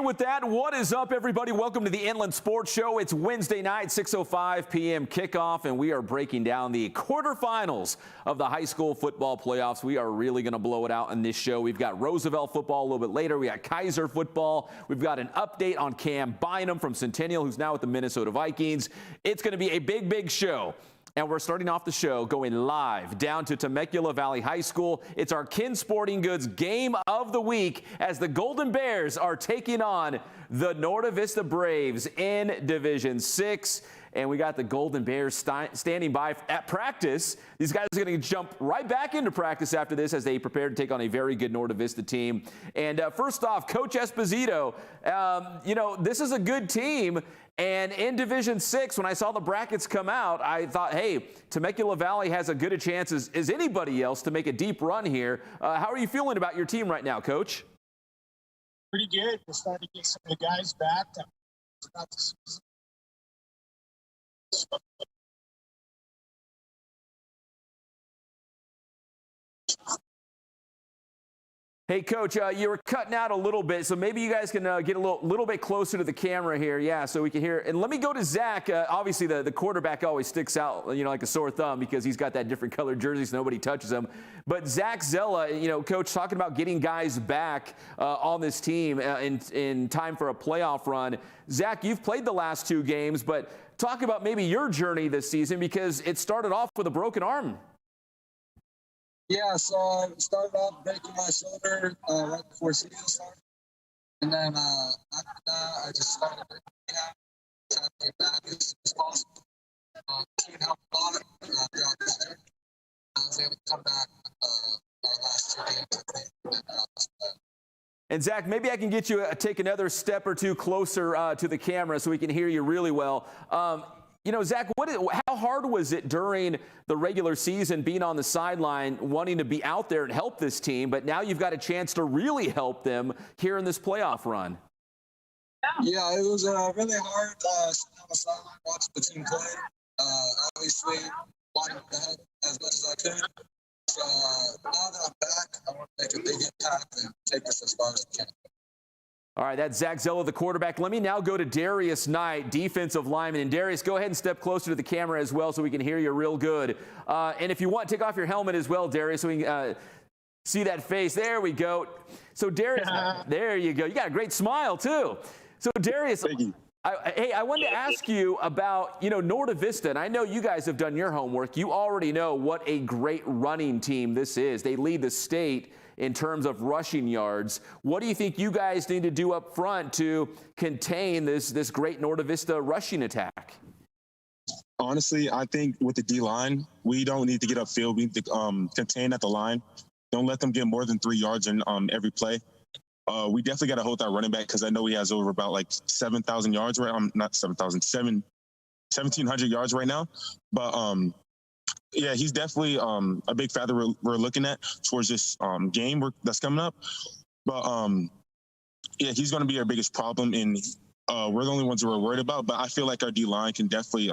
And with that, what is up, everybody? Welcome to the Inland Sports Show. It's Wednesday night, 6:05 p.m. kickoff, and we are breaking down the quarterfinals of the high school football playoffs. We are really going to blow it out in this show. We've got Roosevelt football a little bit later. We got Kaiser football. We've got an update on Cam Bynum from Centennial, who's now with the Minnesota Vikings. It's going to be a big show. And we're starting off the show going live down to Temecula Valley High School. It's our Kin Sporting Goods game of the week as the Golden Bears are taking on the Norte Vista Braves in Division 6. And we got the Golden Bears standing by at practice. These guys are going to jump right back into practice after this as they prepare to take on a very good Norte Vista team. And first off, Coach Esposito, this is a good team. And in Division 6, when I saw the brackets come out, I thought, hey, Temecula Valley has as good a chance as anybody else to make a deep run here. How are you feeling about your team right now, Coach? Pretty good. We're starting to get some of the guys back. Hey, Coach, you were cutting out a little bit, so maybe you guys can get a little bit closer to the camera here, yeah, so we can hear. And let me go to Zach. Obviously, the quarterback always sticks out, like a sore thumb because he's got that different colored jersey, so nobody touches him. But Zach Zella, Coach, talking about getting guys back on this team in time for a playoff run. Zach, you've played the last 2 games, but talk about maybe your journey this season because it started off with a broken arm. Yeah, so I started off breaking my shoulder right before season started. And then after that, I just started rehab, trying to get back as soon as possible. Team helped a lot throughout this year. I was able to come back our last 2 games. And Zach, maybe I can get you take another step or two closer to the camera so we can hear you really well. Zach, how hard was it during the regular season being on the sideline, wanting to be out there and help this team, but now you've got a chance to really help them here in this playoff run? Yeah, it was really hard sitting on the sideline watching the team play. Obviously, wanting to help as much as I could. So now that I'm back, I want to make a big impact and take this as far as I can. All right, that's Zach Zella, the quarterback. Let me now go to Darius Knight, defensive lineman. And Darius, go ahead and step closer to the camera as well so we can hear you real good. And if you want, take off your helmet as well, Darius, so we can see that face. There we go. So Darius, there you go. You got a great smile too. So Darius, I wanted to ask you about, Norte Vista, and I know you guys have done your homework. You already know what a great running team this is. They lead the state in terms of rushing yards. What do you think you guys need to do up front to contain this great Norte Vista rushing attack? Honestly, I think with the D-line, we don't need to get upfield. We need to contain at the line. Don't let them get more than 3 yards in every play. We definitely got to hold that running back because I know he has over about like 7,000 yards right. Not 7,000, 1,700 yards right now. But yeah, he's definitely a big factor we're looking at towards this game that's coming up. But yeah, he's going to be our biggest problem, and we're the only ones who are worried about. But I feel like our D-line can definitely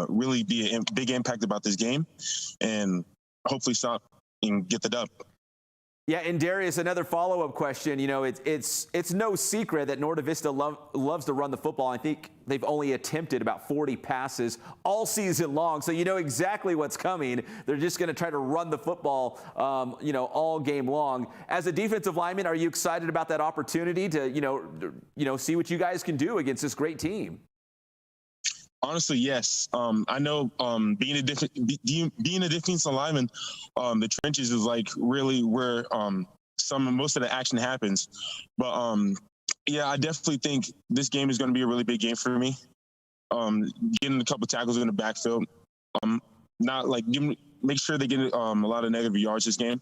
really be a big impact about this game, and hopefully stop and get the dub. Yeah, and Darius, another follow-up question. It's no secret that Norte Vista loves to run the football. I think they've only attempted about 40 passes all season long, so you know exactly what's coming. They're just going to try to run the football, all game long. As a defensive lineman, are you excited about that opportunity to, see what you guys can do against this great team? Honestly, yes. I know being a defensive lineman, the trenches is like really where most of the action happens. But yeah, I definitely think this game is going to be a really big game for me. Getting a couple tackles in the backfield, make sure they get a lot of negative yards this game.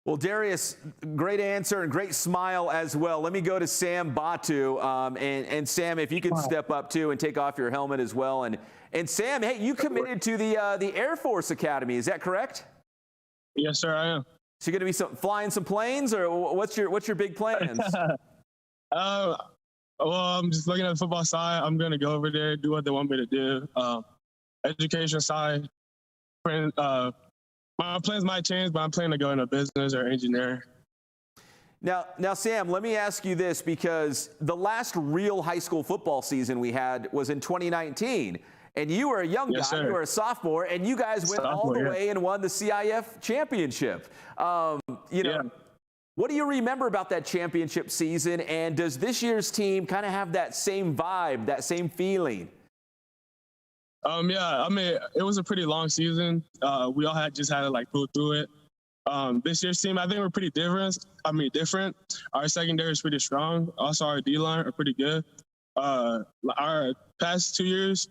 Well, Darius, great answer and great smile as well. Let me go to Sam Batu. And Sam, if you could step up too and take off your helmet as well. And Sam, hey, you committed to the Air Force Academy. Is that correct? Yes, sir, I am. So you're going to be flying some planes, or what's your big plans? Well, I'm just looking at the football side. I'm going to go over there, do what they want me to do. Education side, my plans might change, but I'm planning to go into business or engineering. Now, Sam, let me ask you this, because the last real high school football season we had was in 2019. And you were a young guy, sir. you were a sophomore, and you guys went all the way and won the CIF championship. What do you remember about that championship season, and does this year's team kind of have that same vibe, that same feeling? Yeah, I mean, it was a pretty long season. We all had to like pull through it. This year's team, I think we're pretty different. Our secondary is pretty strong. Also, our D-line are pretty good. Our past 2 years,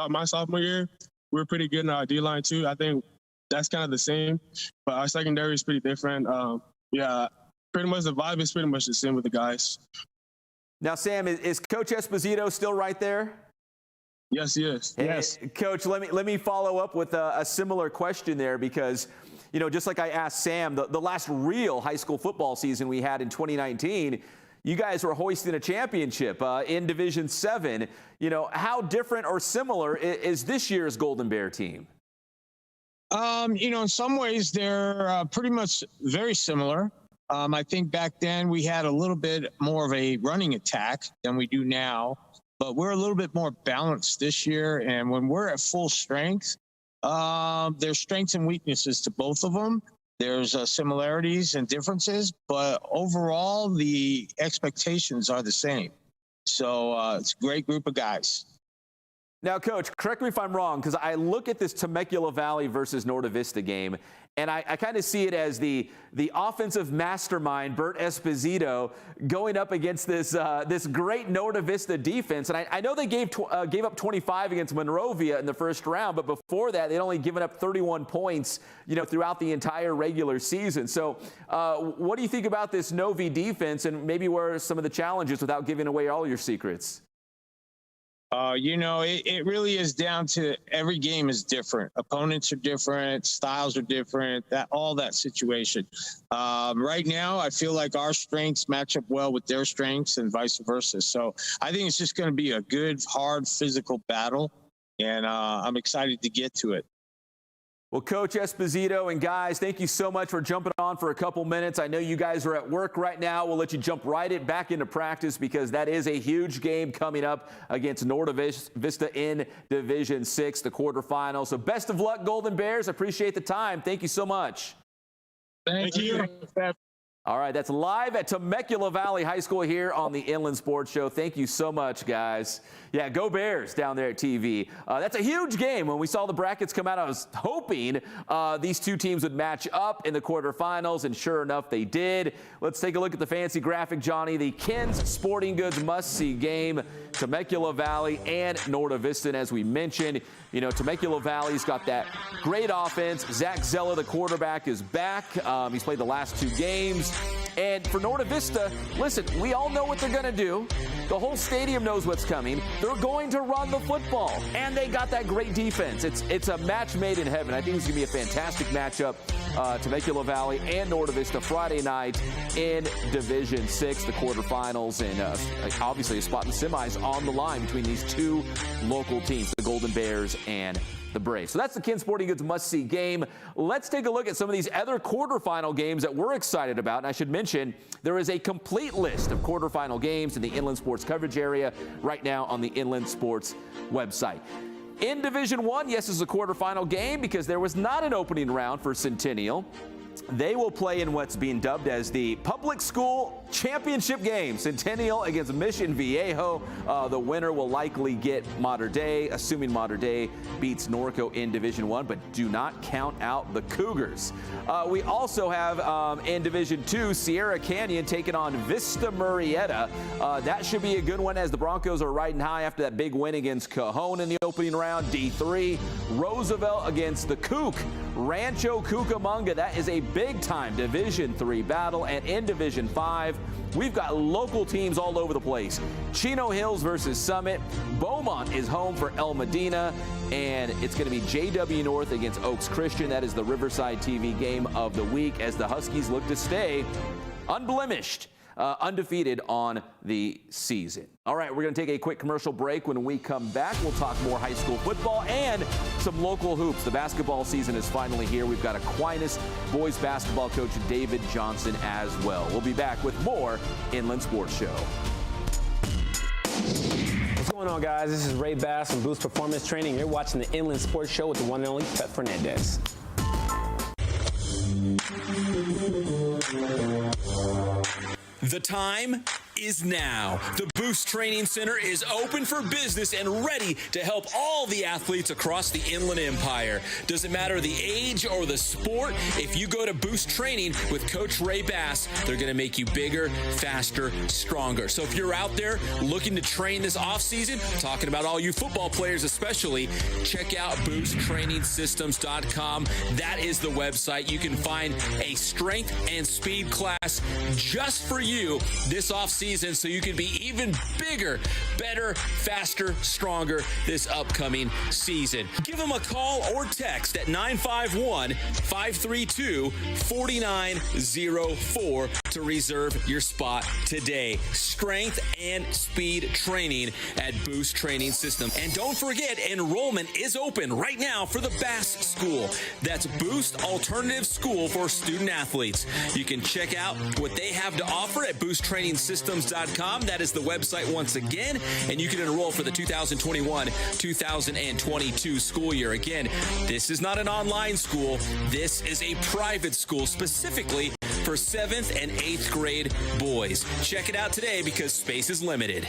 my sophomore year, we were pretty good in our D-line too. I think that's kind of the same, but our secondary is pretty different. Pretty much the vibe is pretty much the same with the guys. Now, Sam, is Coach Esposito still right there? Yes, he is. Yes. Coach, let me follow up with a similar question there, because just like I asked Sam, the last real high school football season we had in 2019, you guys were hoisting a championship in Division 7. How different or similar is this year's Golden Bear team? In some ways they're pretty much very similar. I think back then we had a little bit more of a running attack than we do now, but we're a little bit more balanced this year. And when we're at full strength, there's strengths and weaknesses to both of them. There's similarities and differences, but overall the expectations are the same. So it's a great group of guys. Now, Coach, correct me if I'm wrong, because I look at this Temecula Valley versus Norte Vista game, and I kind of see it as the offensive mastermind, Bert Esposito, going up against this great Norte Vista defense. And I know they gave up 25 against Monrovia in the first round, but before that, they'd only given up 31 points, throughout the entire regular season. So what do you think about this Novi defense, and maybe where are some of the challenges without giving away all your secrets? It really is down to every game is different. Opponents are different, styles are different, all that situation. Right now, I feel like our strengths match up well with their strengths and vice versa. So I think it's just going to be a good, hard, physical battle, and I'm excited to get to it. Well, Coach Esposito and guys, thank you so much for jumping on for a couple minutes. I know you guys are at work right now. We'll let you jump back into practice, because that is a huge game coming up against Norte Vista in Division 6, the quarterfinals. So best of luck, Golden Bears. Appreciate the time. Thank you so much. Thank you. All right, that's live at Temecula Valley High School here on the Inland Sports Show. Thank you so much, guys. Yeah, go Bears down there at TV. That's a huge game. When we saw the brackets come out, I was hoping these two teams would match up in the quarterfinals, and sure enough, they did. Let's take a look at the fancy graphic, Johnny. The Ken's Sporting Goods must-see game, Temecula Valley and Norte Vista. And as we mentioned, Temecula Valley's got that great offense. Zach Zella, the quarterback, is back. He's played the last 2 games. And for Norte Vista, listen, we all know what they're going to do. The whole stadium knows what's coming. They're going to run the football, and they got that great defense. It's a match made in heaven. I think it's going to be a fantastic matchup. Temecula Valley and Norte Vista Friday night in Division 6, the quarterfinals, and obviously a spot in the semis on the line between these two local teams, the Golden Bears and the Braves. So that's the Ken Sporting Goods must-see game. Let's take a look at some of these other quarterfinal games that we're excited about. And I should mention, there is a complete list of quarterfinal games in the Inland Sports coverage area right now on the Inland Sports website. In Division 1, yes, it's a quarterfinal game because there was not an opening round for Centennial. They will play in what's being dubbed as the Public School Championship game. Centennial against Mission Viejo. The winner will likely get Mater Dei, assuming Mater Dei beats Norco in Division 1, but do not count out the Cougars. We also have in Division 2, Sierra Canyon taking on Vista Murrieta. That should be a good one as the Broncos are riding high after that big win against Cajon in the opening round. D3, Roosevelt against the Kook. Rancho Cucamonga, that is a big-time Division 3 battle. And in Division 5, we've got local teams all over the place. Chino Hills versus Summit. Beaumont is home for El Medina. And it's going to be JW North against Oaks Christian. That is the Riverside TV game of the week as the Huskies look to stay unblemished undefeated on the season. All right, we're going to take a quick commercial break. When we come back, we'll talk more high school football and some local hoops. The basketball season is finally here. We've got Aquinas boys basketball coach David Johnson as well. We'll be back with more Inland Sports Show. What's going on, guys? This is Ray Bass from Boost Performance Training. You're watching the Inland Sports Show with the one and only Pep Fernandez. The time is now. The Boost Training Center is open for business and ready to help all the athletes across the Inland Empire. Doesn't matter the age or the sport, if you go to Boost Training with Coach Ray Bass, they're going to make you bigger, faster, stronger. So if you're out there looking to train this offseason, talking about all you football players especially, check out boosttrainingsystems.com. That is the website. You can find a strength and speed class just for you this offseason, so you can be even bigger, better, faster, stronger this upcoming season. Give them a call or text at 951-532-4904 to reserve your spot today. Strength and speed training at Boost Training System. And don't forget, enrollment is open right now for the Bass School. That's Boost Alternative School for student athletes. You can check out what they have to offer at boosttrainingsystems.com. That is the website once again, and you can enroll for the 2021-2022 school year. Again, this is not an online school. This is a private school specifically for 7th and 8th grade boys. Check it out today because space is limited.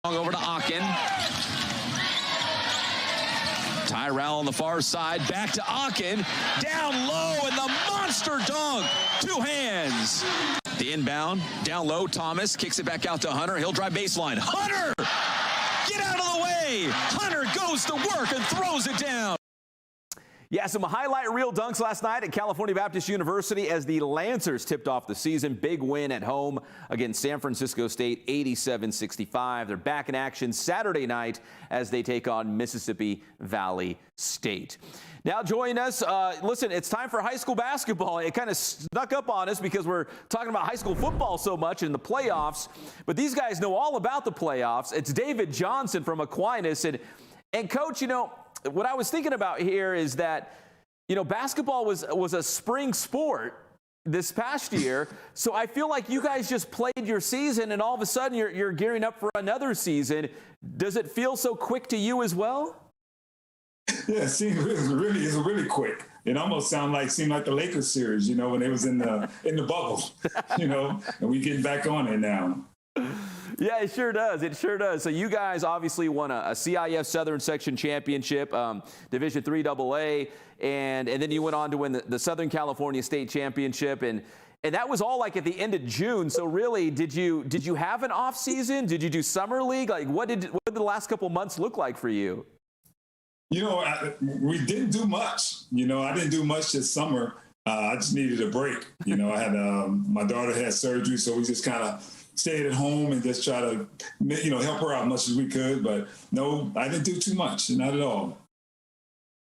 Over to Akin. Tyrell on the far side. Back to Akin. Down low and the monster dunk. Two hands. The inbound. Down low. Thomas kicks it back out to Hunter. He'll drive baseline. Hunter! Get out of the way! Hunter goes to work and throws it down. Yeah, some highlight reel dunks last night at California Baptist University as the Lancers tipped off the season. Big win at home against San Francisco State, 87-65. They're back in action Saturday night as they take on Mississippi Valley State. Now join us. Listen, it's time for high school basketball. It kind of snuck up on us because we're talking about high school football so much in the playoffs. But these guys know all about the playoffs. It's David Johnson from Aquinas. And Coach, you know, what I was thinking about here is that, you know, basketball was a spring sport this past year. So I feel like you guys just played your season and all of a sudden you're gearing up for another season. Does it feel so quick to you as well? Yeah, it seems really quick. It almost seemed like the Lakers series, you know, when it was in the bubble, you know, and we getting back on it now. Yeah, it sure does. It sure does. So you guys obviously won a CIFSS Southern Section Championship, Division III AA, and then you went on to win the Southern California State Championship. And And that was all like at the end of June. So really, did you have an off season? Did you do summer league? Like what did the last couple months look like for you? You know, we didn't do much. You know, I didn't do much this summer. I just needed a break. You know, I had my daughter had surgery, so we just kind of stayed at home and just try to, you know, help her out as much as we could. But no, I didn't do too much, not at all.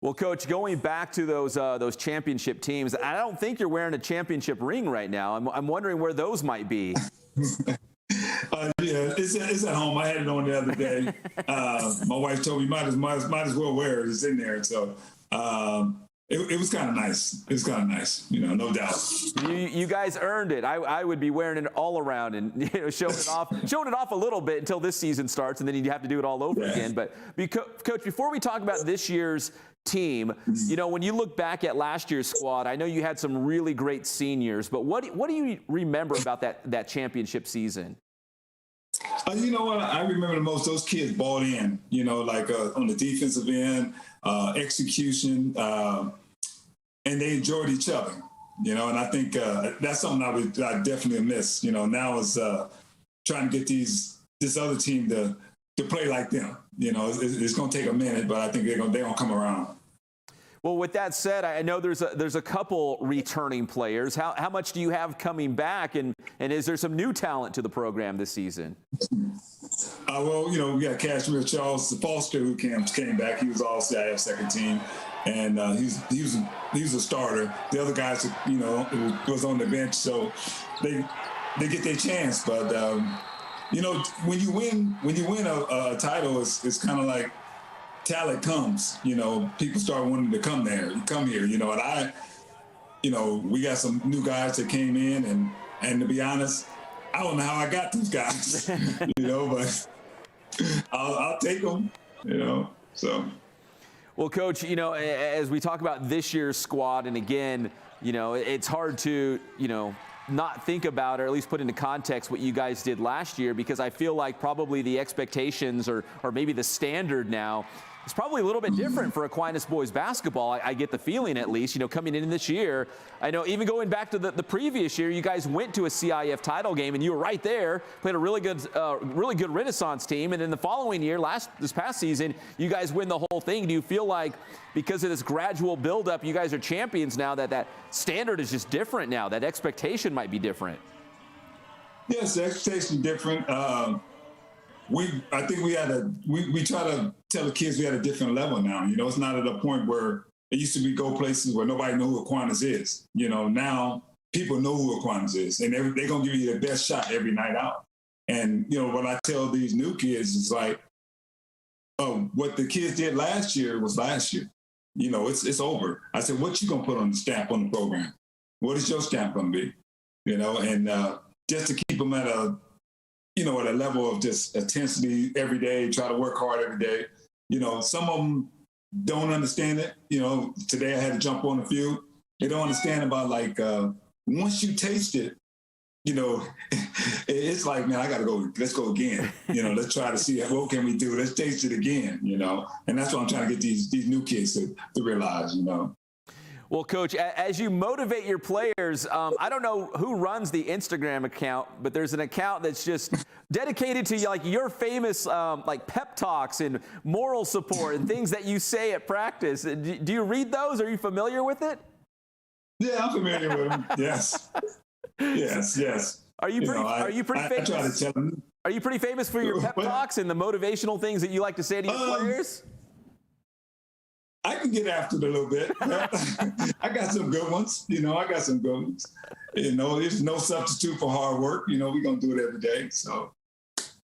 Well, Coach, going back to those championship teams, I don't think you're wearing a championship ring right now. I'm wondering where those might be. Yeah, it's at home. I had it on the other day. My wife told me might as well wear it. It's in there. So it was kind of nice. It was kind of nice, you know, no doubt. You guys earned it. I would be wearing it all around and, you know, showing it off a little bit until this season starts, and then you have to do it all over again. But Coach, before we talk about this year's team, you know, when you look back at last year's squad, I know you had some really great seniors, but what do you remember about that championship season? You know what? I remember the most, those kids bought in, you know, like on the defensive end, execution, and they enjoyed each other, you know, and I think that's something I definitely miss. You know, now is trying to get this other team to play like them. You know, it's going to take a minute, but I think they're going to come around. Well, with that said, I know there's a couple returning players. How much do you have coming back, and is there some new talent to the program this season? Well, you know, we got Cashmere Charles Foster, who came back. He was all CIFSS second team, and he was a starter. The other guys, you know, was on the bench, so they get their chance. But you know, when you win a title, it's kind of like talent comes. You know, people start wanting to come here. You know, and we got some new guys that came in, and to be honest, I don't know how I got these guys. You know, but I'll take them. You know, so. Well, Coach, you know, as we talk about this year's squad, and again, you know, it's hard to, you know, not think about, or at least put into context what you guys did last year, because I feel like probably the expectations or maybe the standard now is probably a little bit different for Aquinas boys basketball. I get the feeling, at least, you know, coming in this year. I know even going back to the previous year, you guys went to a CIF title game and you were right there, played a really good Renaissance team, and then the following year, this past season, you guys win the whole thing. Do you feel like because of this gradual buildup, you guys are champions now, that standard is just different now, that expectation might be different? Yes, the expectation is different. I think we try to tell the kids we at a different level now. You know, it's not at a point where it used to be go places where nobody knew who Aquinas is. You know, now people know who Aquinas is, and they're going to give you the best shot every night out. And, you know, what I tell these new kids is like, oh, what the kids did last year was last year. You know, it's over. I said, what you going to put on the stamp on the program? What is your stamp going to be? You know, and just to keep them at a level of just intensity every day, try to work hard every day. You know, some of them don't understand it. You know, today I had to jump on the field. They don't understand about, like, once you taste it, you know, it's like, man, I got to go. Let's go again. You know, let's try to see what can we do. Let's taste it again, you know. And that's what I'm trying to get these new kids to realize, you know. Well, Coach, as you motivate your players, I don't know who runs the Instagram account, but there's an account that's just dedicated to, like, your famous like pep talks and moral support and things that you say at practice. Do you read those? Are you familiar with it? Yeah, I'm familiar with them. Yes. Yes. Are you pretty famous? I try to tell them. Are you pretty famous for your pep talks and the motivational things that you like to say to your players? I can get after it a little bit. I got some good ones. You know, You know, there's no substitute for hard work. You know, we're going to do it every day. So,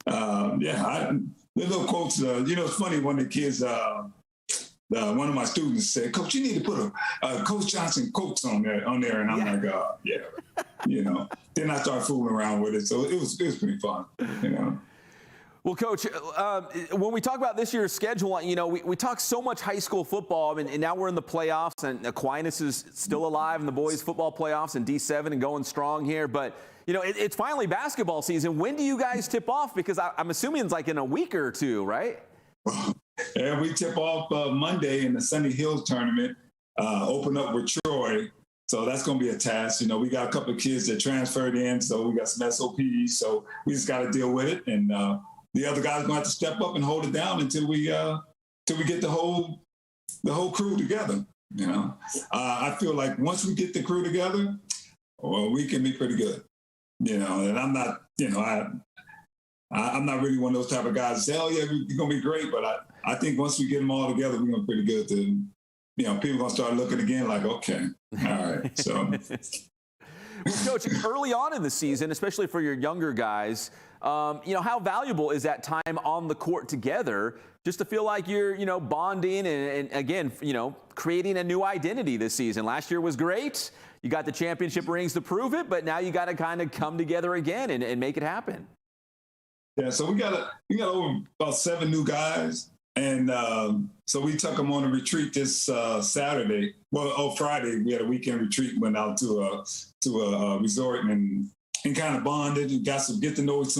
the little quotes, you know, it's funny when the kids, one of my students said, Coach, you need to put a Coach Johnson quotes on there. And I'm like, yeah, you know. Then I started fooling around with it. So it was pretty fun, you know. Well, Coach, when we talk about this year's schedule, you know, we talk so much high school football, and now we're in the playoffs, and Aquinas is still alive in the boys' football playoffs in D7 and going strong here. But, you know, it's finally basketball season. When do you guys tip off? Because I'm assuming it's like in a week or two, right? Yeah, we tip off Monday in the Sunny Hills tournament, open up with Troy. So that's going to be a task. You know, we got a couple of kids that transferred in, so we got some SOPs. So we just got to deal with it. And the other guys going to have to step up and hold it down until we get the whole crew together. You know, I feel like once we get the crew together, well, we can be pretty good. You know, and I'm not, you know, I'm not really one of those type of guys that say, oh, yeah, you're going to be great. But I think once we get them all together, we're going to be pretty good. To, you know, people going to start looking again like, okay, all right. So, well, Coach, early on in the season, especially for your younger guys, you know, how valuable is that time on the court together just to feel like you're, you know, bonding and again, you know, creating a new identity this season? Last year was great. You got the championship rings to prove it, but now you got to kind of come together again and make it happen. Yeah, so we got over about 7 new guys, and so we took them on a retreat this Saturday. Well, Friday we had a weekend retreat. Went out to a resort and kind of bonded and got get to know each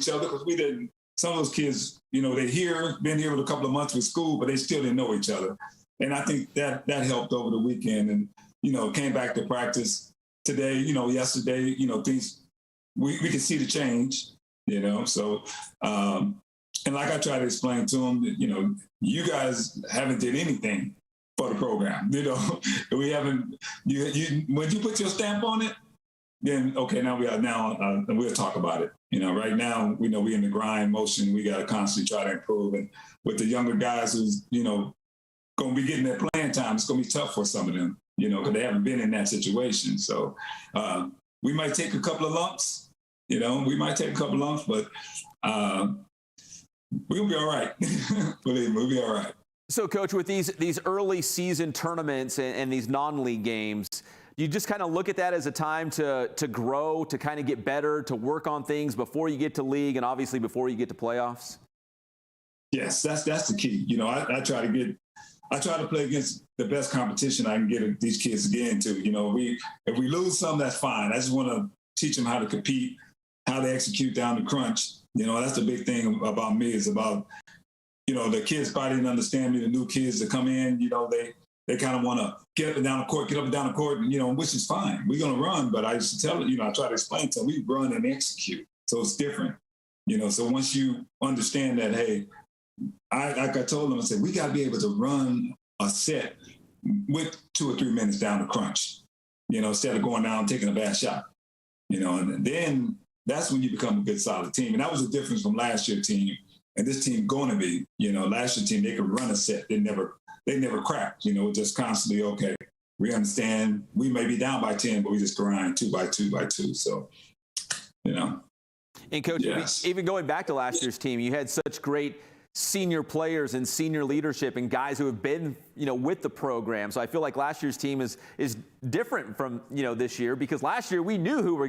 other, because we didn't. Some of those kids, you know, been here with a couple of months with school, but they still didn't know each other, and I think that helped over the weekend. And you know, came back to practice today. You know, yesterday, you know, things we could see the change. You know, so and like I try to explain to them, you know, you guys haven't did anything for the program. You know, we haven't. You when you put your stamp on it, then okay, now we'll talk about it. You know, right now we know we're in the grind motion. We got to constantly try to improve. And with the younger guys who's, you know, going to be getting their playing time, it's going to be tough for some of them. You know, because they haven't been in that situation. So we might take a couple of lumps. You know, we might take a couple of lumps, but we'll be all right. Believe me, we'll be all right. So, Coach, with these early season tournaments and these non-league games, you just kind of look at that as a time to grow, to kind of get better, to work on things before you get to league and obviously before you get to playoffs? Yes, that's the key. You know, I try to play against the best competition I can get these kids to get into. You know, if we lose some, that's fine. I just want to teach them how to compete, how to execute down the crunch. You know, that's the big thing about me, is about, you know, the kids probably didn't understand me, the new kids that come in, you know, they kind of want to get up and down the court, and, you know, which is fine. We're going to run, but I used to tell them, you know, I try to explain to them, we run and execute. So it's different, you know. So once you understand that, hey, like I told them, I said, we got to be able to run a set with 2 or 3 minutes down the crunch, you know, instead of going down and taking a bad shot, you know, and then that's when you become a good, solid team. And that was the difference from last year's team and this team going to be. You know, last year's team, they could run a set. They never cracked, you know, just constantly, okay, we understand we may be down by 10, but we just grind 2 by 2 by 2. So, you know. And, Coach, yes. even going back to last year's team, you had such great senior players and senior leadership and guys who have been, you know, with the program. So I feel like last year's team is different from, you know, this year, because last year we knew who were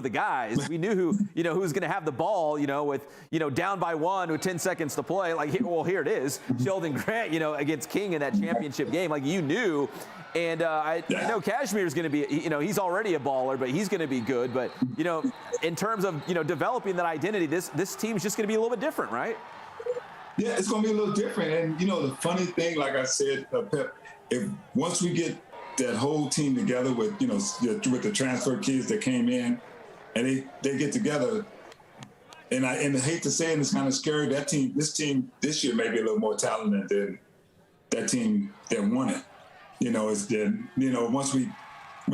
the guys. We knew who was going to have the ball, you know, with, you know, down by 1 with 10 seconds to play. Like, well, here it is, Sheldon Grant, you know, against King in that championship game. Like, you knew. And I know Cashmere's going to be, you know, he's already a baller, but he's going to be good. But, you know, in terms of, you know, developing that identity, this team's just going to be a little bit different, right? Yeah, it's going to be a little different. And, you know, the funny thing, like I said, Pep, once we get that whole team together with, you know, with the transfer kids that came in, and they get together, and I hate to say it, it's kind of scary, this team this year may be a little more talented than that team that won it. You know, once we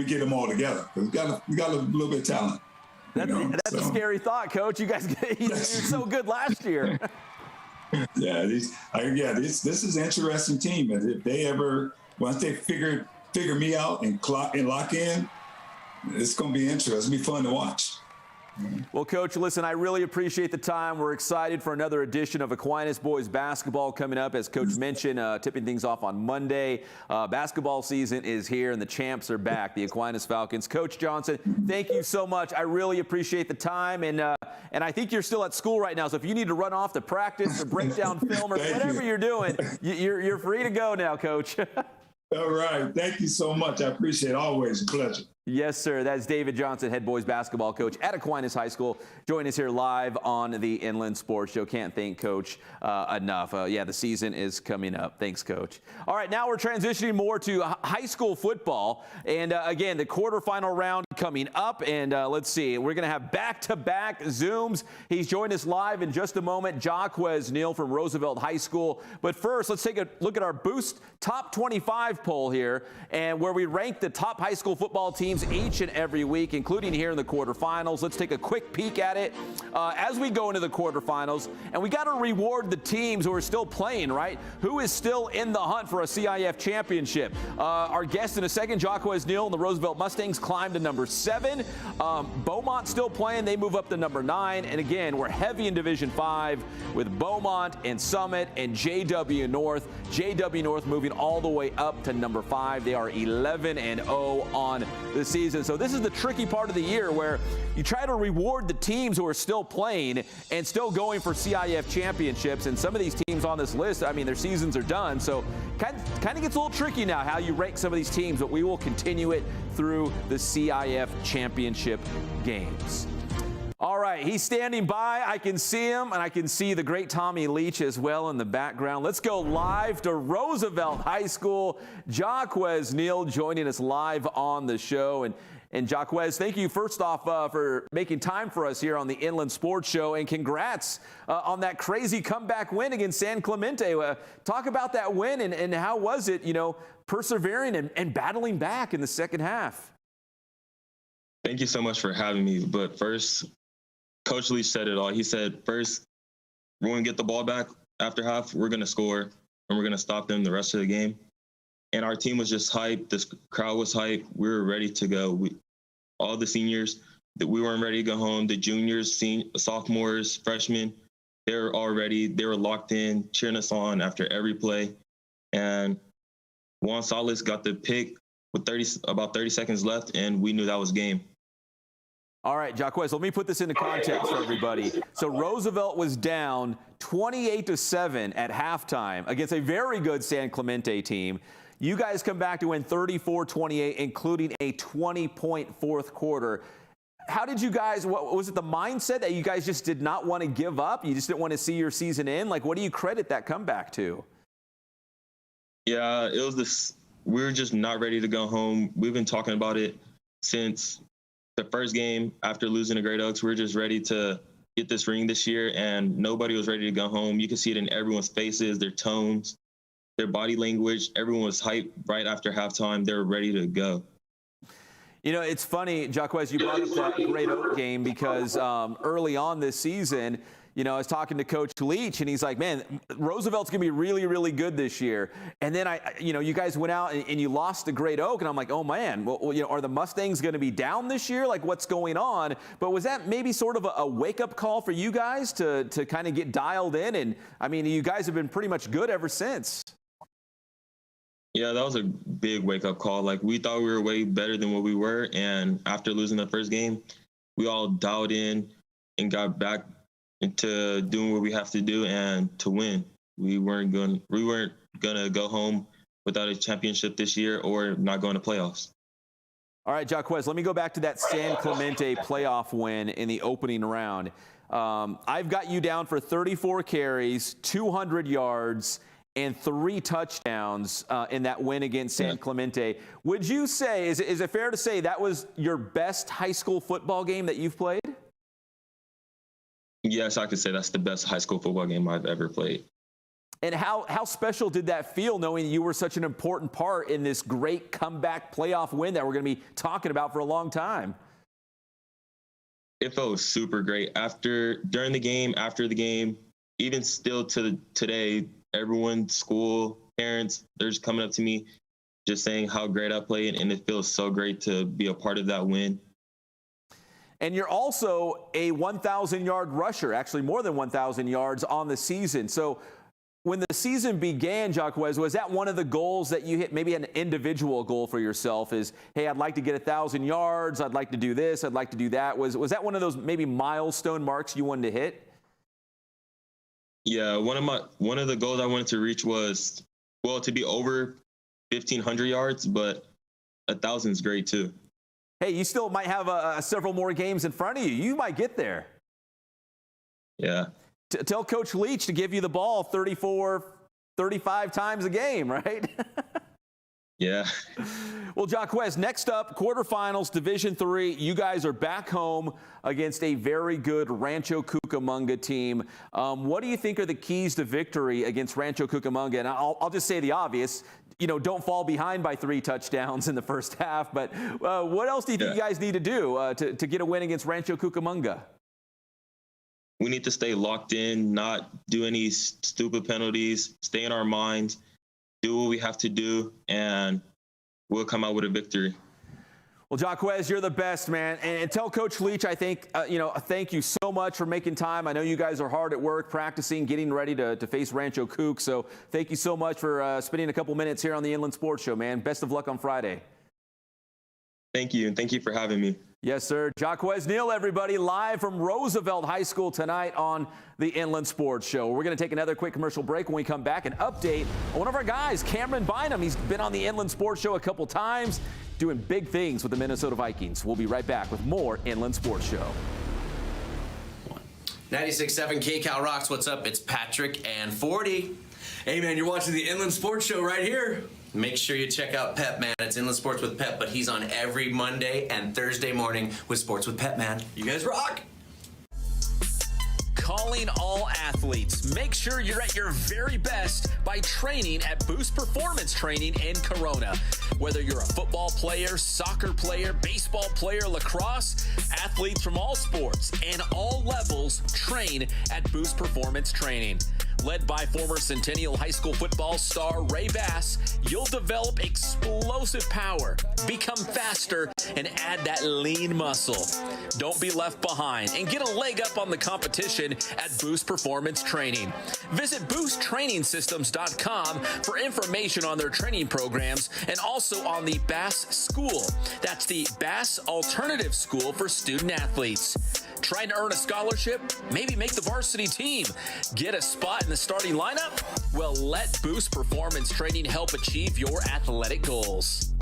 get them all together, we got a little bit of talent. That's a scary thought, Coach. You guys, you're so good last year. Yeah, this is an interesting team. If they ever, once they figure me out and lock in, it's going to be interesting. It's going to be fun to watch. Well, Coach, listen, I really appreciate the time. We're excited for another edition of Aquinas Boys Basketball coming up. As Coach mentioned, tipping things off on Monday. Basketball season is here, and the champs are back, the Aquinas Falcons. Coach Johnson, thank you so much. I really appreciate the time, and I think you're still at school right now, so if you need to run off to practice or break down film or whatever you're doing, you're free to go now, Coach. All right. Thank you so much. I appreciate it. Always a pleasure. Yes, sir. That's David Johnson, head boys basketball coach at Aquinas High School. Join us here live on the Inland Sports Show. Can't thank Coach enough. Yeah, the season is coming up. Thanks, Coach. All right, now we're transitioning more to high school football. And again, the quarterfinal round coming up. And let's see, we're going to have back-to-back Zooms. He's joined us live in just a moment, Jaquez Neal from Roosevelt High School. But first, let's take a look at our Boost Top 25 poll here, and where we rank the top high school football teams each and every week, including here in the quarterfinals. Let's take a quick peek at it as we go into the quarterfinals. And we got to reward the teams who are still playing, right? Who is still in the hunt for a CIF championship? Our guest in a second, Jaquez Neal and the Roosevelt Mustangs, climbed to number 7. Beaumont still playing. They move up to number 9. And again, we're heavy in Division 5 with Beaumont and Summit and JW North. JW North moving all the way up to number 5. They are 11-0 on the season. So this is the tricky part of the year where you try to reward the teams who are still playing and still going for CIF championships. And some of these teams on this list, I mean, their seasons are done. So kind of gets a little tricky now how you rank some of these teams, but we will continue it through the CIF championship games. All right, he's standing by. I can see him, and I can see the great Tommy Leach as well in the background. Let's go live to Roosevelt High School. Jaquez Neal joining us live on the show. And Jaquez, thank you first off for making time for us here on the Inland Sports Show, and congrats on that crazy comeback win against San Clemente. Talk about that win and how was it, persevering and battling back in the second half. Thank you so much for having me. But first, Coach Lee said it all. He said, first, we're going to get the ball back after half. We're going to score, and we're going to stop them the rest of the game. And our team was just hyped. This crowd was hyped. We were ready to go. All the seniors, that we weren't ready to go home. The juniors, sophomores, freshmen, they were all ready. They were locked in, cheering us on after every play. And Juan Salas got the pick with about 30 seconds left, and we knew that was game. All right, Jaquez, let me put this into context for everybody. So Roosevelt was down 28-7 at halftime against a very good San Clemente team. You guys come back to win 34-28, including a 20-point fourth quarter. How did you guys, what was it, the mindset that you guys just did not want to give up? You just didn't want to see your season end? Like, what do you credit that comeback to? Yeah, it was this, we were just not ready to go home. We've been talking about it since the first game after losing to Great Oaks. We were just ready to get this ring this year, and nobody was ready to go home. You can see it in everyone's faces, their tones, their body language. Everyone was hyped right after halftime. They were ready to go. It's funny, Jaquez, you brought up that Great Oak game because early on this season, I was talking to Coach Leach, and he's like, man, Roosevelt's going to be really, really good this year. And then, you guys went out and you lost to Great Oak, and I'm like, oh, man, well, are the Mustangs going to be down this year? Like, what's going on? But was that maybe sort of a wake-up call for you guys to kind of get dialed in? And, I mean, you guys have been pretty much good ever since. Yeah, that was a big wake-up call. Like, we thought we were way better than what we were, and after losing the first game, we all dialed in and got back into doing what we have to do and to win. We weren't gonna go home without a championship this year or not going to playoffs. All right, Jaquez, let me go back to that San Clemente playoff win in the opening round. I've got you down for 34 carries, 200 yards, and 3 touchdowns in that win against San Clemente. Would you say, is it fair to say that was your best high school football game that you've played? Yes, I could say that's the best high school football game I've ever played. And how special did that feel, knowing you were such an important part in this great comeback playoff win that we're going to be talking about for a long time? It felt super great. During the game, after the game, even still to today, everyone, school, parents, they're just coming up to me just saying how great I played, and it feels so great to be a part of that win. And you're also a 1,000-yard rusher, actually more than 1,000 yards on the season. So when the season began, Jaquez, was that one of the goals that you hit, maybe an individual goal for yourself is, hey, I'd like to get 1,000 yards, I'd like to do this, I'd like to do that. Was that one of those maybe milestone marks you wanted to hit? Yeah, one of the goals I wanted to reach was, well, to be over 1,500 yards, but 1,000 is great too. Hey, you still might have several more games in front of you. You might get there. Yeah. Tell Coach Leach to give you the ball 34, 35 times a game, right? Yeah. Well, Jaquez, next up, quarterfinals, Division III. You guys are back home against a very good Rancho Cucamonga team. What do you think are the keys to victory against Rancho Cucamonga? And I'll just say the obvious. Don't fall behind by 3 touchdowns in the first half. But what else do you think you guys need to do to get a win against Rancho Cucamonga? We need to stay locked in, not do any stupid penalties, stay in our minds, do what we have to do, and we'll come out with a victory. Well, Jaquez, you're the best, man. And tell Coach Leach, I think, thank you so much for making time. I know you guys are hard at work practicing, getting ready to face Rancho Cuc. So thank you so much for spending a couple minutes here on the Inland Sports Show, man. Best of luck on Friday. Thank you, and thank you for having me. Yes, sir. Jaquez Neal, everybody, live from Roosevelt High School tonight on the Inland Sports Show. We're going to take another quick commercial break. When we come back, an update on one of our guys, Cameron Bynum. He's been on the Inland Sports Show a couple times, doing big things with the Minnesota Vikings. We'll be right back with more Inland Sports Show. 96.7 KCal Rocks. What's up? It's Patrick and 40. Hey, man, you're watching the Inland Sports Show right here. Make sure you check out Pep Man. It's Inland Sports with Pep, but he's on every Monday and Thursday morning with Sports with Pep Man. You guys rock. Calling all athletes. Make sure you're at your very best by training at Boost Performance Training in Corona. Whether you're a football player, soccer player, baseball player, lacrosse, athletes from all sports and all levels train at Boost Performance Training. Led by former Centennial High School football star Ray Bass, you'll develop explosive power, become faster, and add that lean muscle. Don't be left behind and get a leg up on the competition at Boost Performance Training. Visit boosttrainingsystems.com for information on their training programs and also on the Bass School. That's the Bass Alternative School for student athletes. Trying to earn a scholarship? Maybe make the varsity team. Get a spot in the starting lineup? Well, let Boost Performance Training help achieve your athletic goals.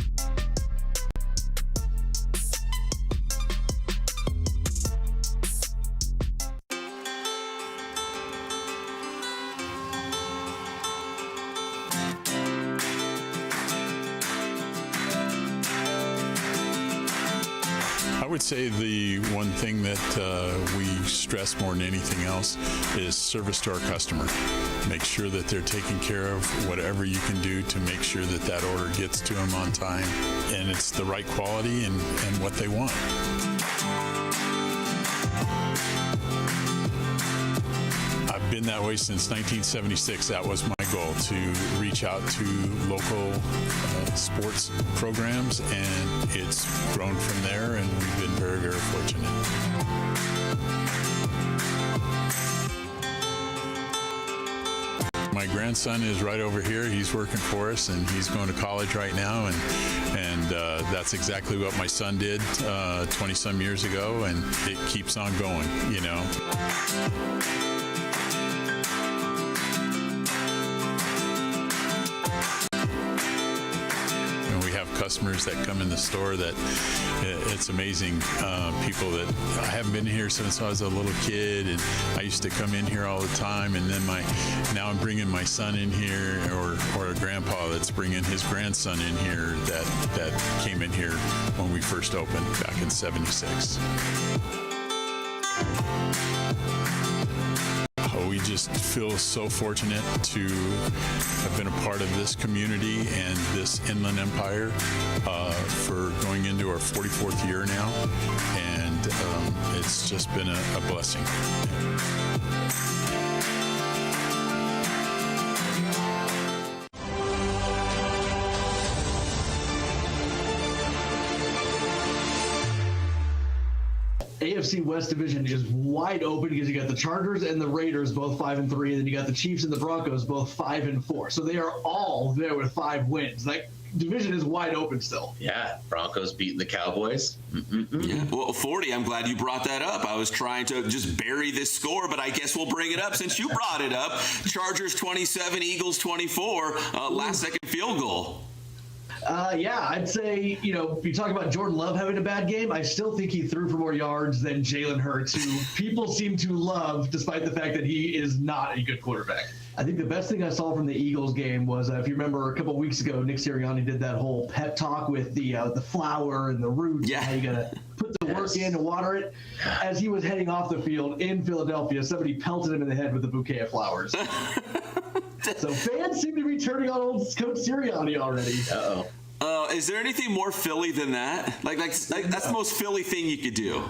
I would say the one thing that we stress more than anything else is service to our customer. Make sure that they're taken care of, whatever you can do to make sure that that order gets to them on time and it's the right quality and what they want. I've been that way since 1976. That was my goal, to reach out to local sports programs, and it's grown from there, and we've been very, very fortunate. My grandson is right over here. He's working for us, and he's going to college right now, and that's exactly what my son did 20-some years ago, and it keeps on going, you know. Customers that come in the store that it's amazing. People that I haven't been here since I was a little kid, and I used to come in here all the time, and then now I'm bringing my son in here, or a grandpa that's bringing his grandson in here that came in here when we first opened back in '76. We just feel so fortunate to have been a part of this community and this Inland Empire for going into our 44th year now, and it's just been a blessing. AFC West division is just wide open because you got the Chargers and the Raiders both 5-3, and then you got the Chiefs and the Broncos both 5-4. So they are all there with 5 wins. That division is wide open still. Yeah, Broncos beating the Cowboys. Yeah. Well, 40, I'm glad you brought that up. I was trying to just bury this score, but I guess we'll bring it up since you brought it up. Chargers 27, Eagles 24, last second field goal. Yeah, I'd say, you talk about Jordan Love having a bad game. I still think he threw for more yards than Jalen Hurts, who people seem to love despite the fact that he is not a good quarterback. I think the best thing I saw from the Eagles game was, if you remember a couple of weeks ago, Nick Sirianni did that whole pep talk with the flower and the roots. Yeah. And how you got to put the work in and water it. As he was heading off the field in Philadelphia, somebody pelted him in the head with a bouquet of flowers. So fans seem to be turning on old Coach Sirianni already. Uh-oh. Is there anything more Philly than that? Like that's the most Philly thing you could do.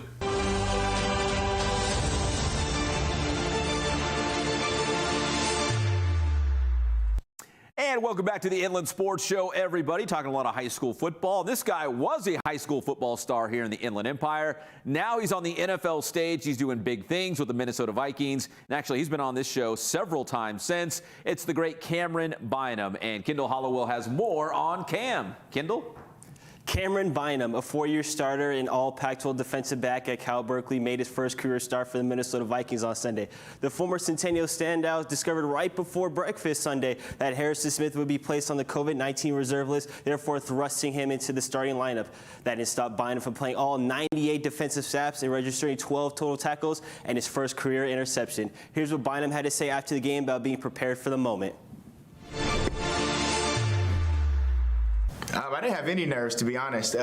And welcome back to the Inland Sports Show, everybody. Talking a lot of high school football. This guy was a high school football star here in the Inland Empire. Now he's on the NFL stage. He's doing big things with the Minnesota Vikings. And actually, he's been on this show several times since. It's the great Cameron Bynum. And Kendall Hollowell has more on Cam. Kendall? Cameron Bynum, a 4-year starter and all Pac-12 defensive back at Cal Berkeley, made his first career start for the Minnesota Vikings on Sunday. The former Centennial standout discovered right before breakfast Sunday that Harrison Smith would be placed on the COVID-19 reserve list, therefore thrusting him into the starting lineup. That didn't stop Bynum from playing all 98 defensive snaps and registering 12 total tackles and his first career interception. Here's what Bynum had to say after the game about being prepared for the moment. I didn't have any nerves, to be honest.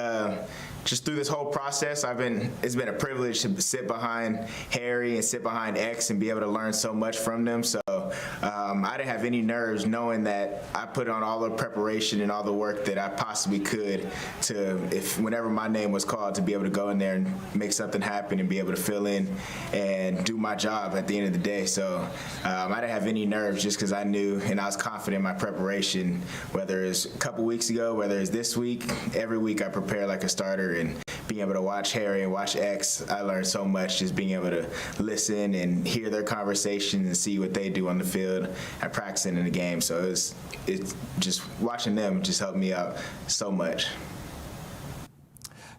Just through this whole process, it's been a privilege to sit behind Harry and sit behind X and be able to learn so much from them. So I didn't have any nerves, knowing that I put on all the preparation and all the work that I possibly could whenever my name was called, to be able to go in there and make something happen and be able to fill in and do my job at the end of the day. So I didn't have any nerves, just because I knew and I was confident in my preparation, whether it's a couple weeks ago, whether it's this week. Every week I prepare like a starter, and being able to watch Harry and watch X, I learned so much just being able to listen and hear their conversations and see what they do on the field and practicing in the game. So it's just watching them just helped me out so much.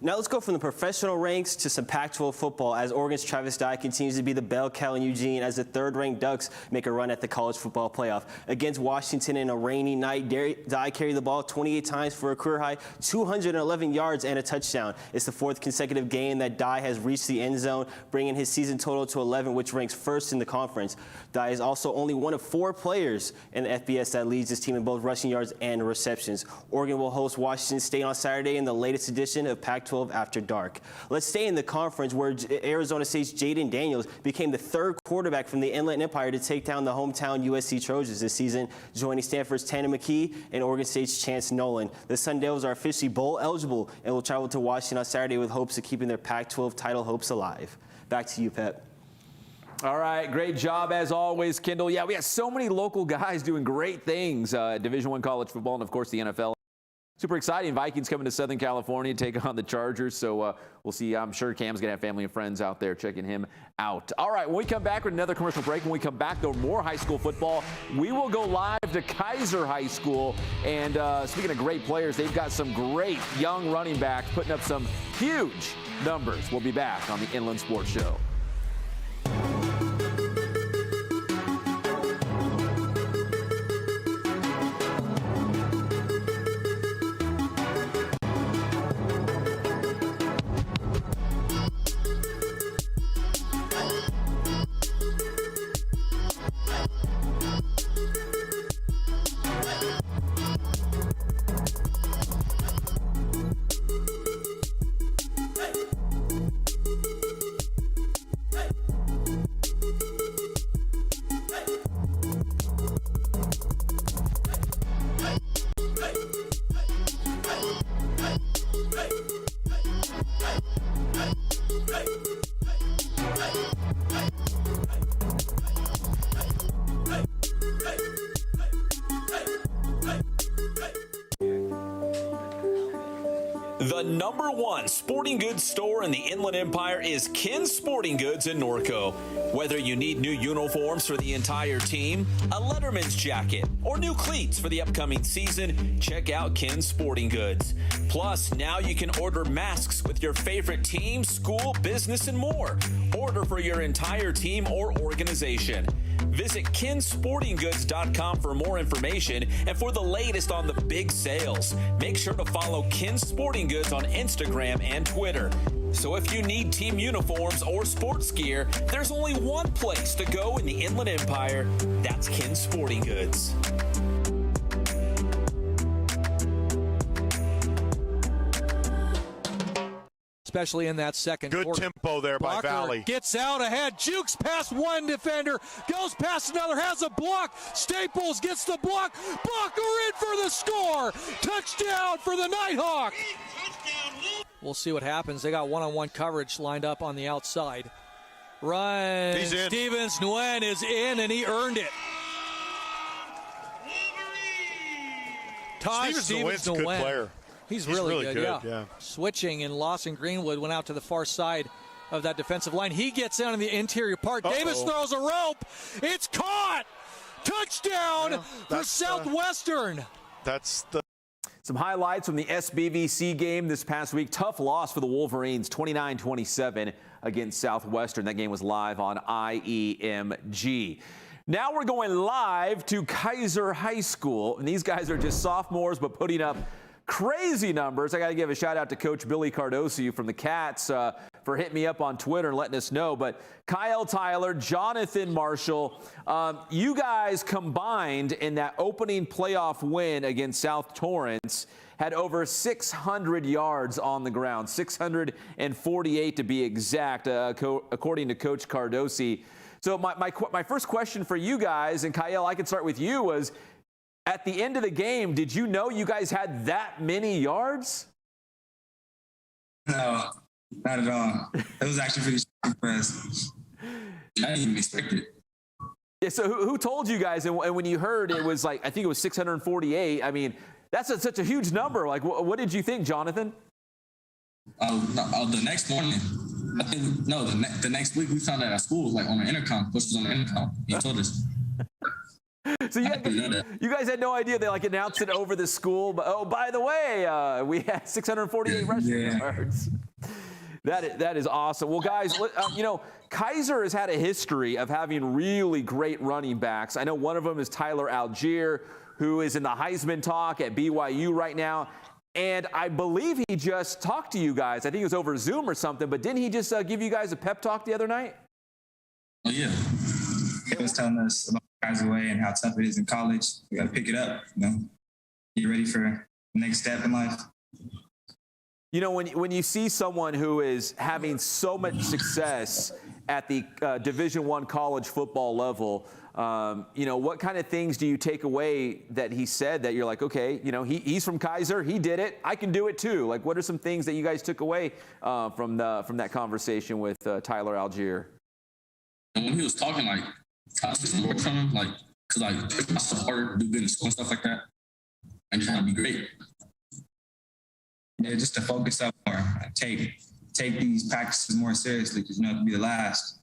Now let's go from the professional ranks to some Pac-12 football, as Oregon's Travis Dye continues to be the bell cow in Eugene as the third-ranked Ducks make a run at the college football playoff. Against Washington in a rainy night, Dye carried the ball 28 times for a career-high 211 yards and a touchdown. It's the fourth consecutive game that Dye has reached the end zone, bringing his season total to 11, which ranks first in the conference. Dye is also only one of 4 players in the FBS that leads his team in both rushing yards and receptions. Oregon will host Washington State on Saturday in the latest edition of Pac-12 After Dark. Let's stay in the conference, where Arizona State's Jaden Daniels became the third quarterback from the Inland Empire to take down the hometown USC Trojans this season, joining Stanford's Tanner McKee and Oregon State's Chance Nolan. The Sun Devils are officially bowl eligible and will travel to Washington on Saturday with hopes of keeping their Pac-12 title hopes alive. Back to you, Pep. All right, great job as always, Kendall. Yeah, we have so many local guys doing great things, Division I college football and, of course, the NFL. Super exciting. Vikings coming to Southern California to take on the Chargers. So we'll see. I'm sure Cam's going to have family and friends out there checking him out. All right, when we come back with another commercial break, when we come back, though, more high school football. We will go live to Kaiser High School. And speaking of great players, they've got some great young running backs putting up some huge numbers. We'll be back on the Inland Sports Show. The #1 sporting goods store in the Inland Empire is Ken's Sporting Goods in Norco. Whether you need new uniforms for the entire team, a Letterman's jacket, or new cleats for the upcoming season, check out Ken's Sporting Goods. Plus, now you can order masks with your favorite team, school, business, and more. Order for your entire team or organization. Visit KinSportingGoods.com for more information and for the latest on the big sales. Make sure to follow Kin Sporting Goods on Instagram and Twitter. So if you need team uniforms or sports gear, there's only one place to go in the Inland Empire. That's Kin Sporting Goods. Especially in that second good quarter. Tempo there by Blocker Valley. Gets out ahead, jukes past one defender, goes past another, has a block. Staples gets the block. Blocker in for the score. Touchdown for the Nighthawk. We'll see what happens. They got one-on-one coverage lined up on the outside. Ryan He's in. Stevens Nguyen is in, and he earned it. Stevens Nguyen's a good player. He's really good, yeah. Switching, and Lawson Greenwood went out to the far side of that defensive line. He gets down in the interior part. Davis throws a rope. It's caught. Touchdown for Southwestern. Some highlights from the SBVC game this past week. Tough loss for the Wolverines, 29-27 against Southwestern. That game was live on IEMG. Now we're going live to Kaiser High School, and these guys are just sophomores but putting up crazy numbers. I got to give a shout out to Coach Billy Cardoso from the Cats for hitting me up on Twitter and letting us know. But Kyle Tyler, Jonathan Marshall, you guys combined in that opening playoff win against South Torrance had over 600 yards on the ground, 648 to be exact, according to Coach Cardoso. So my first question for you guys, and Kyle, I can start with you, was at the end of the game, did you know you guys had that many yards? No, not at all. It was actually pretty impressed. I didn't even expect it. Yeah, so who told you guys? And when you heard it was like, I think it was 648. I mean, that's such a huge number. Like, what did you think, Jonathan? The next morning, I think, no, the next week we found out at school, like on the intercom. Coach was on the intercom. He told us. So you guys had no idea they like announced it over the school, but oh, by the way, we had 648 rushing yards. That is awesome. Well, guys, you know, Kaiser has had a history of having really great running backs. I know one of them is Tyler Algier, who is in the Heisman talk at BYU right now. And I believe he just talked to you guys. I think it was over Zoom or something, but didn't he just give you guys a pep talk the other night? Oh, yeah. He was telling us about Kaiser Way and how tough it is in college. We got to pick it up, you know, get ready for the next step in life. You know, when you see someone who is having so much success at the Division I college football level, you know, what kind of things do you take away that he said that you're like, okay, you know, he's from Kaiser, he did it, I can do it too. Like, what are some things that you guys took away from that conversation with Tyler Algier? And when he was talking, like, I took some work from him, like, because like I support, do good in school and stuff like that, and just want to be great. Yeah, just to focus up more, take these practices more seriously, because you know it could be the last.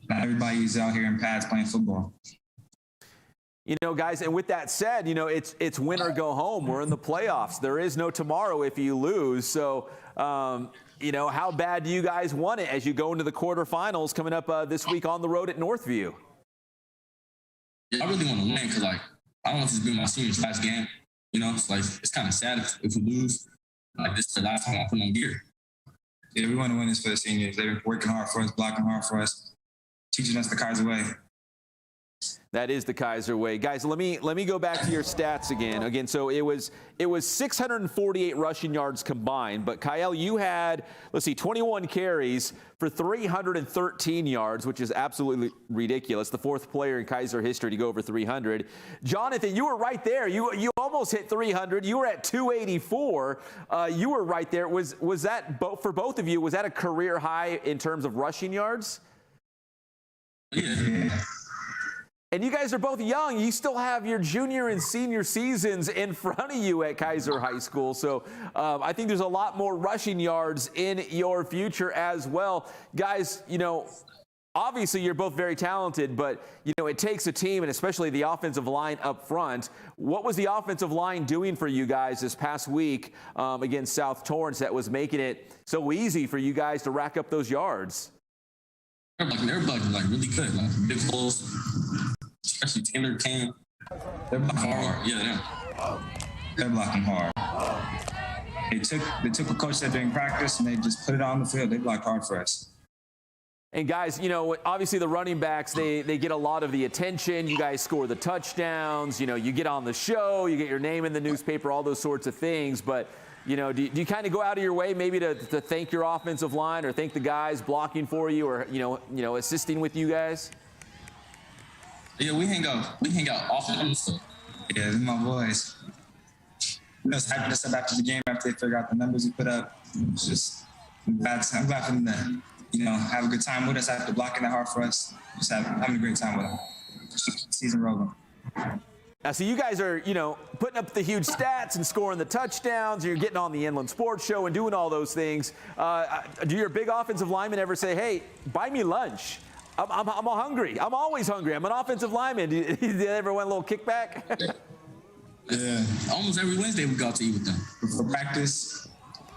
Not everybody's out here in pads playing football. You know, guys, and with that said, you know, it's win or go home. We're in the playoffs. There is no tomorrow if you lose. So, you know, how bad do you guys want it as you go into the quarterfinals coming up this week on the road at Northview? Yeah, I really want to win because, like, I don't want this to be my senior's last game. You know, it's like it's kind of sad if we lose. Like, this is the last time I put on gear. Yeah, we want to win this for the seniors. They've been working hard for us, blocking hard for us, teaching us the Kaiser way. That is the Kaiser way. Guys, let me go back to your stats again. So it was 648 rushing yards combined, but Kyle, you had, 21 carries for 313 yards, which is absolutely ridiculous. The fourth player in Kaiser history to go over 300. Jonathan, you were right there. You almost hit 300. You were at 284. You were right there. Was that for both of you? Was that a career high in terms of rushing yards? Yeah. And you guys are both young. You still have your junior and senior seasons in front of you at Kaiser High School. So I think there's a lot more rushing yards in your future as well. Guys, you know, obviously you're both very talented, but, you know, it takes a team, and especially the offensive line up front. What was the offensive line doing for you guys this past week against South Torrance that was making it so easy for you guys to rack up those yards? They're like really good, like big holes. especially Taylor King. They're blocking hard. Yeah, they're blocking hard. They took a coach that during practice and they just put it on the field. They blocked hard for us. And guys, you know, obviously the running backs, they get a lot of the attention. You guys score the touchdowns. You know, you get on the show, you get your name in the newspaper, all those sorts of things. But, you know, do you kind of go out of your way maybe to thank your offensive line or thank the guys blocking for you or, you know, assisting with you guys? Yeah, we hang out often. Yeah, these are my boys. You know, it's hyping us up after the game after they figure out the numbers we put up. It's just, I'm glad for them to, you know, have a good time with us after blocking that hard for us. Just having a great time with them. Season rolling. Now, so you guys are, you know, putting up the huge stats and scoring the touchdowns. You're getting on the Inland Sports Show and doing all those things. Do your big offensive linemen ever say, hey, buy me lunch? I'm hungry. I'm always hungry. I'm an offensive lineman. Do you ever want a little kickback? Yeah, almost every Wednesday we go out to eat with them. For practice,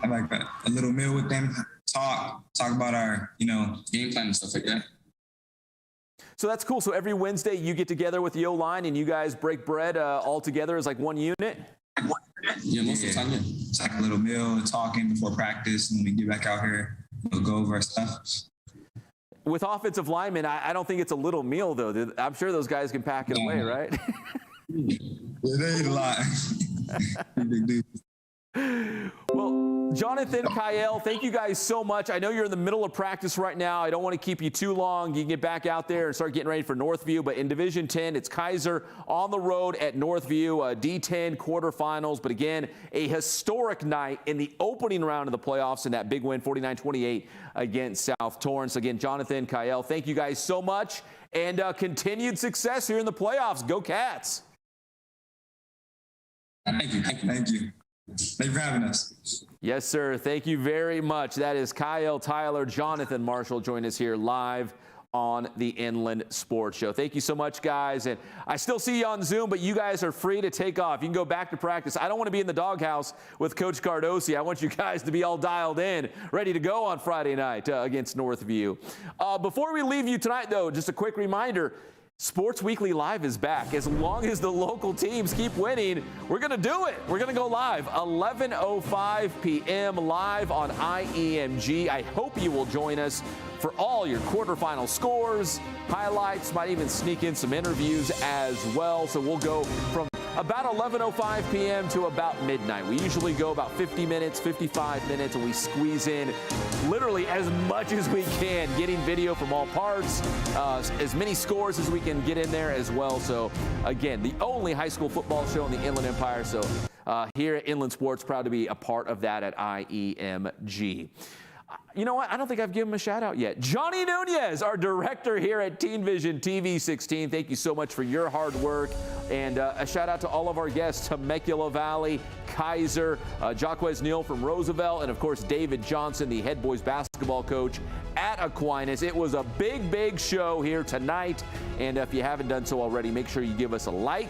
I like a little meal with them, talk about our, you know, game plan and stuff like that. So that's cool. So every Wednesday you get together with the O-line and you guys break bread all together as like one unit? Yeah, most of the time, yeah. It's like a little meal, talking before practice, and when we get back out here, we'll go over our stuff. With offensive linemen, I don't think it's a little meal, though. I'm sure those guys can pack it away, right? Yeah, they eat a lot. Big dude. Well, Jonathan, Kyle, thank you guys so much. I know you're in the middle of practice right now. I don't want to keep you too long. You can get back out there and start getting ready for Northview. But in Division 10, it's Kaiser on the road at Northview, D10 quarterfinals. But again, a historic night in the opening round of the playoffs in that big win, 49-28 against South Torrance. Again, Jonathan, Kyle, thank you guys so much. And continued success here in the playoffs. Go Cats. Thank you. Thank you for having us. Yes, sir. Thank you very much. That is Kyle, Tyler, Jonathan Marshall join us here live on the Inland Sports Show. Thank you so much, guys. And I still see you on Zoom, but you guys are free to take off. You can go back to practice. I don't want to be in the doghouse with Coach Cardosi. I want you guys to be all dialed in, ready to go on Friday night against Northview. Before we leave you tonight, though, just a quick reminder, Sports Weekly Live is back. As long as the local teams keep winning, we're going to do it. We're going to go live 11:05 p.m. live on IEMG. I hope you will join us for all your quarterfinal scores, highlights, might even sneak in some interviews as well. So we'll go from about 11:05 p.m. to about midnight. We usually go about 50 minutes, 55 minutes, and we squeeze in literally as much as we can, getting video from all parts, as many scores as we can get in there as well. So again, the only high school football show in the Inland Empire. So here at Inland Sports, proud to be a part of that at IEMG. You know what? I don't think I've given him a shout out yet. Johnny Nunez, our director here at Teen Vision TV 16. Thank you so much for your hard work. And a shout out to all of our guests, Temecula Valley, Kaiser, Jaquez Neal from Roosevelt, and of course, David Johnson, the head boys basketball coach at Aquinas. It was a big, big show here tonight. And if you haven't done so already, make sure you give us a like,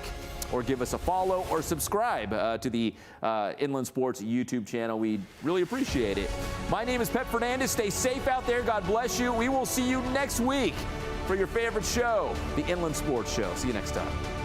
or give us a follow, or subscribe to the Inland Sports YouTube channel. We'd really appreciate it. My name is Pep Fernandez. Stay safe out there. God bless you. We will see you next week for your favorite show, the Inland Sports Show. See you next time.